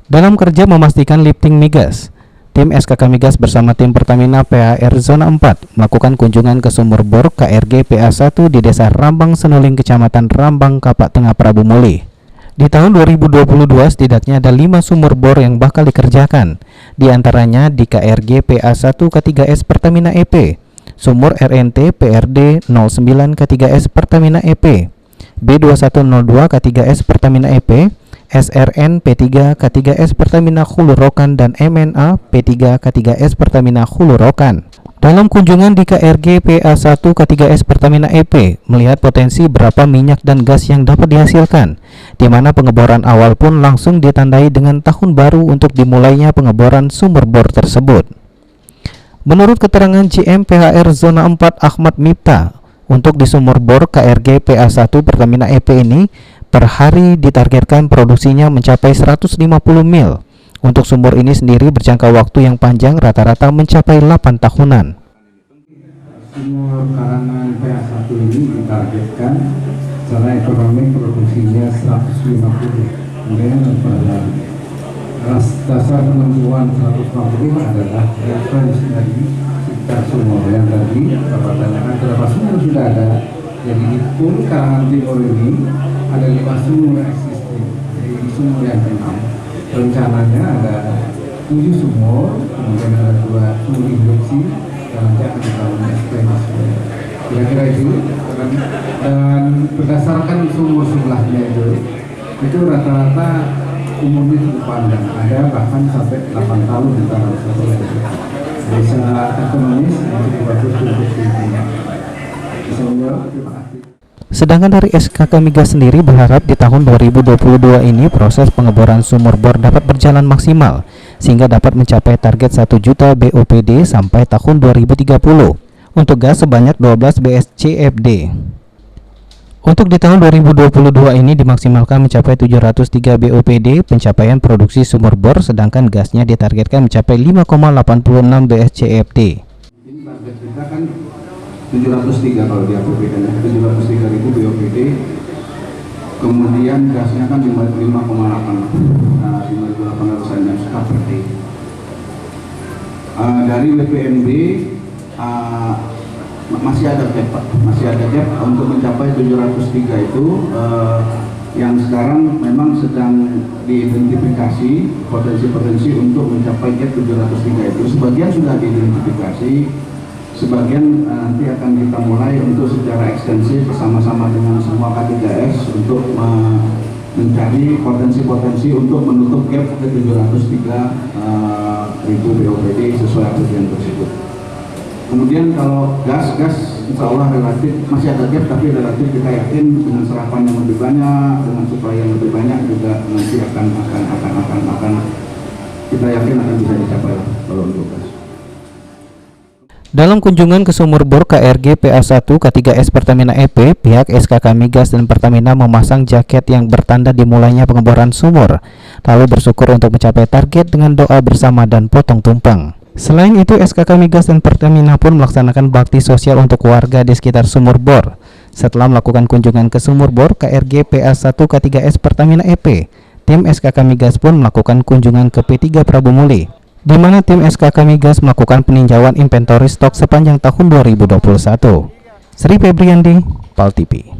Dalam kerja memastikan lifting migas, tim SKK Migas bersama tim Pertamina PAR Zona 4 melakukan kunjungan ke sumur bor KRG PA1 di Desa Rambang Senuling, Kecamatan Rambang, Kapak Tengah, Prabu Muli. Di tahun 2022 setidaknya ada 5 sumur bor yang bakal dikerjakan, di antaranya di KRG PA1 K3S Pertamina EP, sumur RNT PRD 09 K3S Pertamina EP, B2102 K3S Pertamina EP, SRN P3 K3S Pertamina Hulu Rokan, dan MNA P3 K3S Pertamina Hulu Rokan. Dalam kunjungan di KRG PA1 K3S Pertamina EP, melihat potensi berapa minyak dan gas yang dapat dihasilkan, di mana pengeboran awal pun langsung ditandai dengan tahun baru untuk dimulainya pengeboran sumur bor tersebut. Menurut keterangan GM PHR Zona 4 Ahmad Miftah, untuk di sumur bor KRG PA1 Pertamina EP ini, per hari ditargetkan produksinya mencapai 150 mil. Untuk sumur ini sendiri berjangka waktu yang panjang, rata-rata mencapai 8 tahunan. Sumur karangan PA1 ini ditargetkan secara ekonomi produksinya 150. Kemudian pada dasar penentuan 150 adalah referensi dari sekitar sumur yang tadi Bapak tanyakan berapa sumur sudah ada. Jadi di pun karangan timur ini ada 5 sumur existing. Jadi di sumur yang ke-6 rencananya ada 7 sumur, kemudian ada 2 sumur injeksi dan nanti akan dibangun SPMAS. Kira-kira itu. Dan berdasarkan sumur sebelahnya itu rata-rata umurnya cukup panjang, ada bahkan sampai 8 tahun di tanah satu. Jadi secara ekonomis cukup bagus untuk dipunya. Sedangkan dari SKK Migas sendiri berharap di tahun 2022 ini proses pengeboran sumur bor dapat berjalan maksimal sehingga dapat mencapai target 1 juta BOPD sampai tahun 2030. Untuk gas sebanyak 12 BSCFD. Untuk di tahun 2022 ini dimaksimalkan mencapai 703 BOPD pencapaian produksi sumur bor, sedangkan gasnya ditargetkan mencapai 5,86 BSCFD. Ini target kita kan 703 kalau di APBD, 703.000 BOPD. Kemudian gasnya kan 5,8. Nah, 5.800 MSK per day. Dari WPMB masih ada gap, Pak. Masih ada gap untuk mencapai 703 itu yang sekarang memang sedang diidentifikasi potensi-potensi untuk mencapai gap 703 itu. Sebagian sudah diidentifikasi, sebagian nanti akan kita mulai untuk secara ekstensif bersama-sama dengan semua K3S untuk mencari potensi-potensi untuk menutup gap ke 703.000 BOPD sesuai APBN tersebut. Kemudian kalau gas insya Allah relatif masih ada gap, tapi relatif kita yakin dengan serapan yang lebih banyak, dengan suplai yang lebih banyak juga nanti akan kita yakin akan bisa dicapai kalau untuk gas. Dalam kunjungan ke sumur bor KRG PA1 K3S Pertamina EP, pihak SKK Migas dan Pertamina memasang jaket yang bertanda dimulainya pengeboran sumur, lalu bersyukur untuk mencapai target dengan doa bersama dan potong tumpeng. Selain itu, SKK Migas dan Pertamina pun melaksanakan bakti sosial untuk warga di sekitar sumur bor. Setelah melakukan kunjungan ke sumur bor KRG PA1 K3S Pertamina EP, tim SKK Migas pun melakukan kunjungan ke P3 Prabu Muli, di mana tim SKK Migas melakukan peninjauan inventory stok sepanjang tahun 2021. Sri Febriandi, PAL TV.